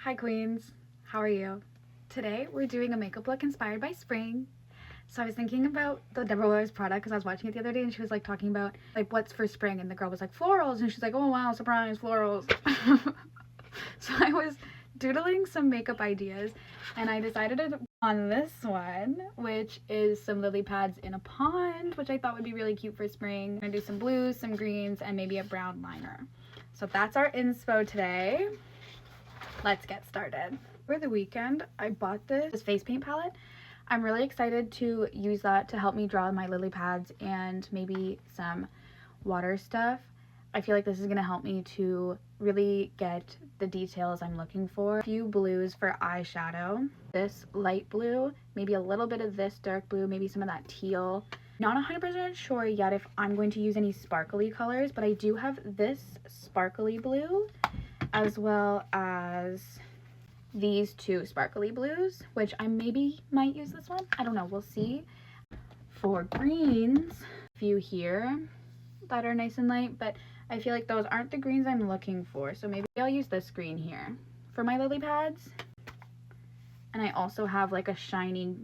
Hi queens, how are you? Today we're doing a makeup look inspired by spring. So I was thinking about the Deborah Wirs product because I was watching it the other day and she was like talking about like what's for spring, and the girl was like florals, and she's like, oh wow, surprise, florals. So I was doodling some makeup ideas and I decided on this one, which is some lily pads in a pond, which I thought would be really cute for spring. I'm gonna do some blues, some greens, and maybe a brown liner. So that's our inspo today. Let's get started. For the weekend, I bought this face paint palette. I'm really excited to use that to help me draw my lily pads and maybe some water stuff. I feel like this is going to help me to really get the details I'm looking for. A few blues for eyeshadow. This light blue, maybe a little bit of this dark blue, maybe some of that teal. Not 100% sure yet if I'm going to use any sparkly colors, but I do have this sparkly blue as well as these two sparkly blues, which I maybe might use this one. I don't know, we'll see. For greens, a few here that are nice and light, but I feel like those aren't the greens I'm looking for, so maybe I'll use this green here for my lily pads. And I also have like a shiny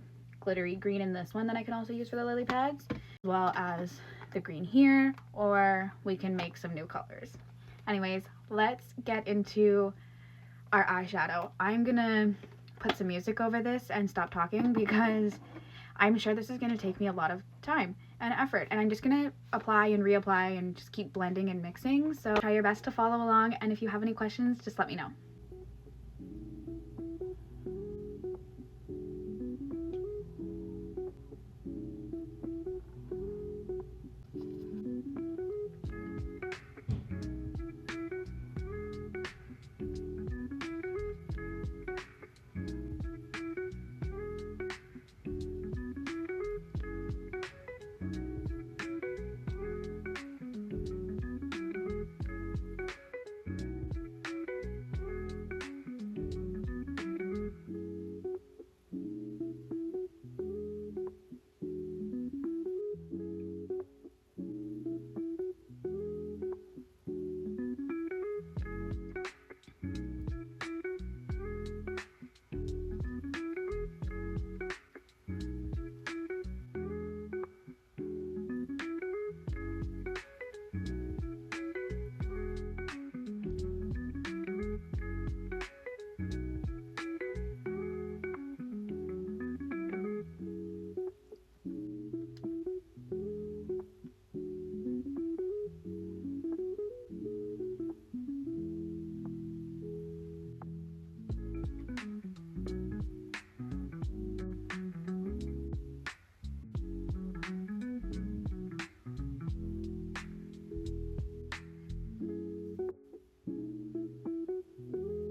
glittery green in this one that I can also use for the lily pads, as well as the green here, or we can make some new colors. Anyways, let's get into our eyeshadow. I'm gonna put some music over this and stop talking because I'm sure this is gonna take me a lot of time and effort, and I'm just gonna apply and reapply and just keep blending and mixing. So try your best to follow along, and if you have any questions, just let me know.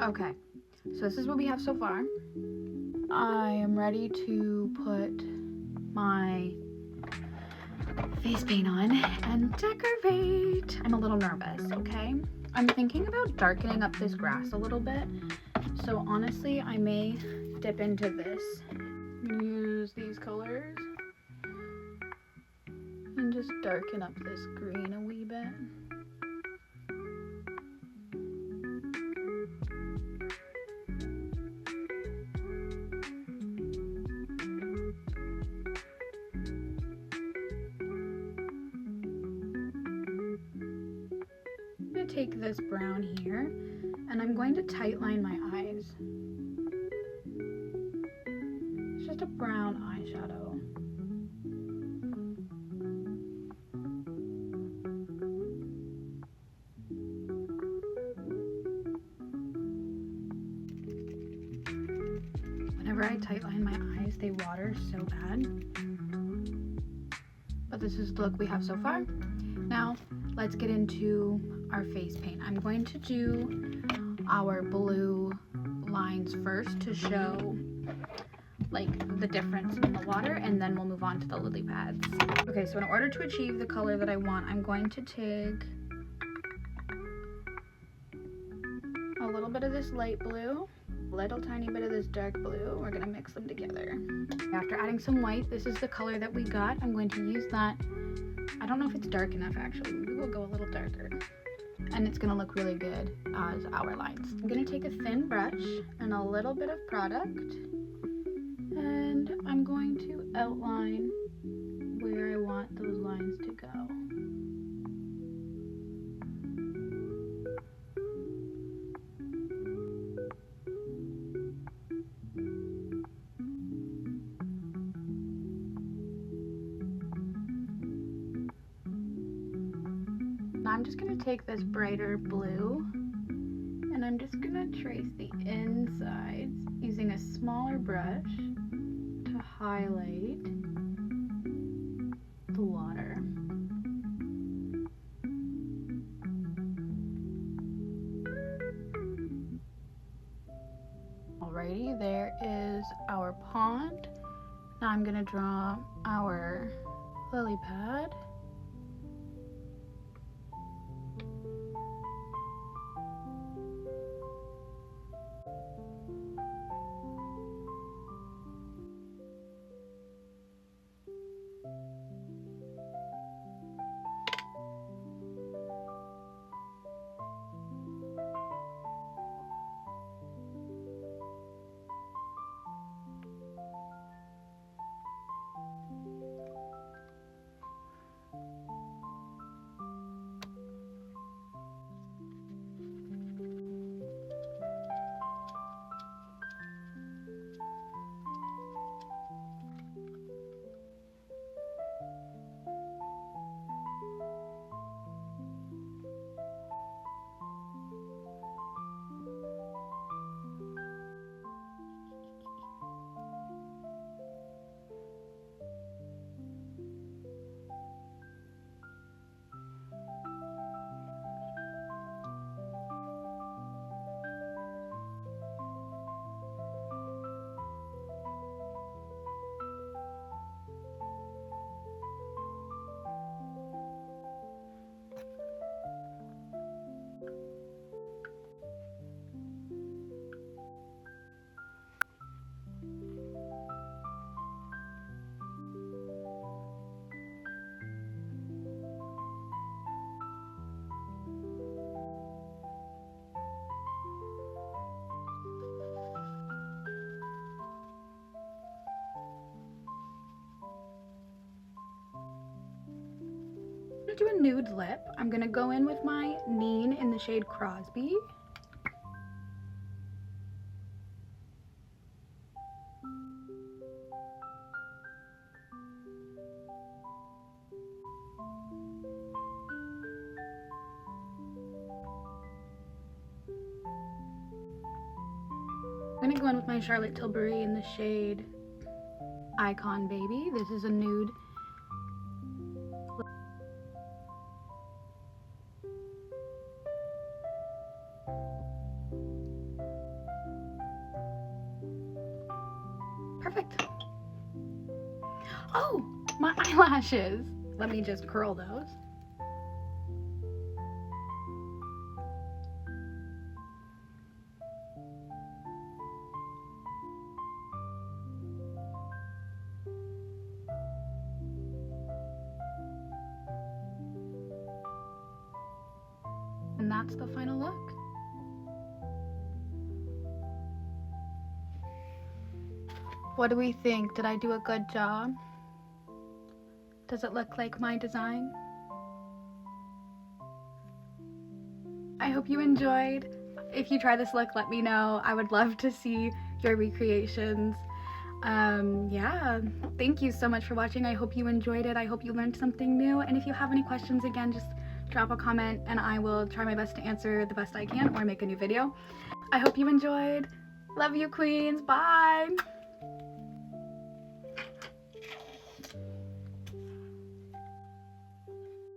Okay, so this is what we have so far. I am ready to put my face paint on and decorate. I'm a little nervous, okay? I'm thinking about darkening up this grass a little bit. So honestly, I may dip into this. Use these colors and just darken up this green a wee bit. Take this brown here and I'm going to tightline my eyes. It's just a brown eyeshadow. Whenever I tightline my eyes, they water so bad. But this is the look we have so far. Now let's get into our face paint. I'm going to do our blue lines first to show like the difference in the water, and then we'll move on to the lily pads. Okay, so in order to achieve the color that I want, I'm going to take a little bit of this light blue, a little tiny bit of this dark blue. We're gonna mix them together. After adding some white, this is the color that we got. I'm going to use that. I don't know if it's dark enough actually. Maybe we'll go a little darker. and it's gonna look really good as our lines. I'm gonna take a thin brush and a little bit of product, and I'm going to outline where I want those lines to go. I'm just going to take this brighter blue and I'm just going to trace the insides using a smaller brush to highlight the water. Alrighty, there is our pond. Now I'm going to draw our lily pad. Do a nude lip. I'm gonna go in with my Neen in the shade Crosby. I'm gonna go in with my Charlotte Tilbury in the shade Icon Baby. This is a nude. Perfect. Oh, my eyelashes. Let me just curl those. And that's the final look. What do we think? Did I do a good job? Does it look like my design? I hope you enjoyed. If you try this look, let me know. I would love to see your recreations. Yeah, thank you so much for watching. I hope you enjoyed it. I hope you learned something new. And if you have any questions, again, just drop a comment and I will try my best to answer the best I can or make a new video. I hope you enjoyed. Love you, queens. Bye.